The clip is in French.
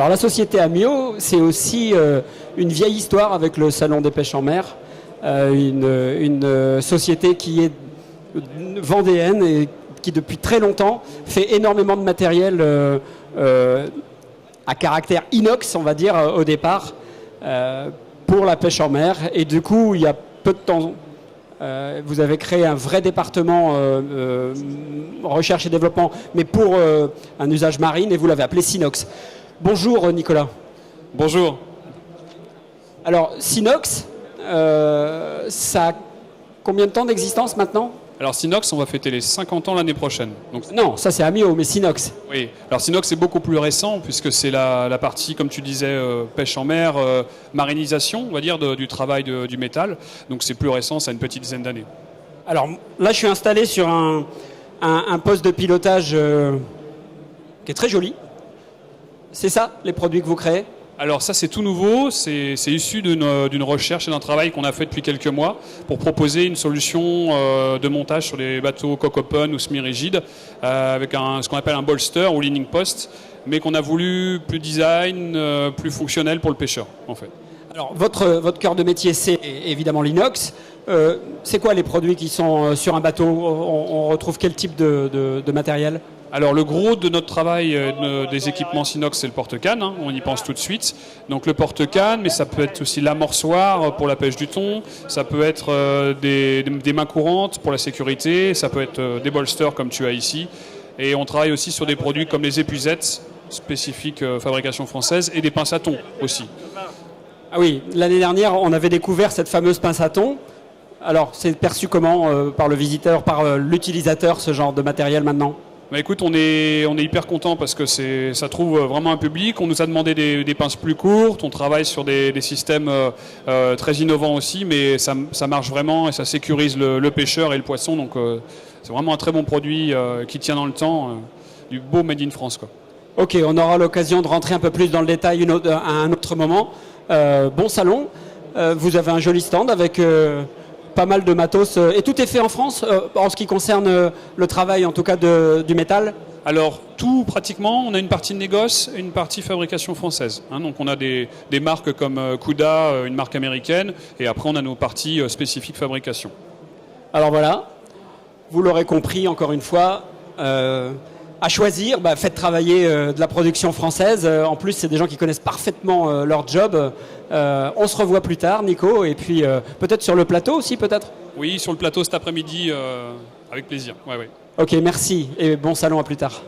Alors la société Amio, c'est aussi une vieille histoire avec le Salon des pêches en mer, une société qui est vendéenne et qui depuis très longtemps fait énormément de matériel à caractère inox, on va dire, au départ, pour la pêche en mer. Et du coup, il y a peu de temps, vous avez créé un vrai département recherche et développement, mais pour un usage marine, et vous l'avez appelé Sinox. Bonjour Nicolas. Bonjour. Alors Sinox, ça a combien de temps d'existence maintenant ? Alors Sinox, on va fêter les 50 ans l'année prochaine. Donc, non, ça c'est Amio, mais Sinox. oui, alors Sinox c'est beaucoup plus récent puisque c'est la partie, comme tu disais, pêche en mer, marinisation, on va dire, du travail du métal. Donc c'est plus récent, ça a une petite dizaine d'années. Alors là je suis installé sur un poste de pilotage qui est très joli. C'est ça, les produits que vous créez ? Alors ça c'est tout nouveau, c'est issu d'une recherche et d'un travail qu'on a fait depuis quelques mois pour proposer une solution de montage sur les bateaux coque open ou semi-rigides avec ce qu'on appelle un bolster ou leaning post, mais qu'on a voulu plus design, plus fonctionnel pour le pêcheur en fait. Alors votre cœur de métier c'est évidemment l'inox. C'est quoi les produits qui sont sur un bateau ? On retrouve quel type de matériel ? Alors le gros de notre travail des équipements Sinox, c'est le porte-canne, hein, on y pense tout de suite. Donc le porte-canne, mais ça peut être aussi l'amorçoir pour la pêche du thon, ça peut être des mains courantes pour la sécurité, ça peut être des bolsters comme tu as ici. Et on travaille aussi sur des produits comme les épuisettes, spécifiques fabrication française, et des pinces à thon aussi. Ah oui, l'année dernière, on avait découvert cette fameuse pince à thon. Alors c'est perçu comment par le visiteur, par l'utilisateur, ce genre de matériel maintenant ? Bah écoute, on est hyper content parce que ça trouve vraiment un public. On nous a demandé des pinces plus courtes. On travaille sur des systèmes très innovants aussi, mais ça marche vraiment et ça sécurise le pêcheur et le poisson. Donc c'est vraiment un très bon produit qui tient dans le temps, du beau Made in France, quoi. Ok, on aura l'occasion de rentrer un peu plus dans le détail à un autre moment. Bon salon. Vous avez un joli stand avec pas mal de matos. Et tout est fait en France en ce qui concerne le travail, en tout cas, du métal ? Alors, tout pratiquement, on a une partie de négoce et une partie fabrication française. Hein, donc on a des marques comme Cuda, une marque américaine, et après on a nos parties spécifiques fabrication. Alors voilà, vous l'aurez compris encore une fois, à choisir, faites travailler de la production française. En plus, c'est des gens qui connaissent parfaitement leur job. On se revoit plus tard, Nico, et puis peut-être sur le plateau aussi, peut-être ? Oui, sur le plateau cet après-midi, avec plaisir. Ouais. Ok, merci, et bon salon, à plus tard.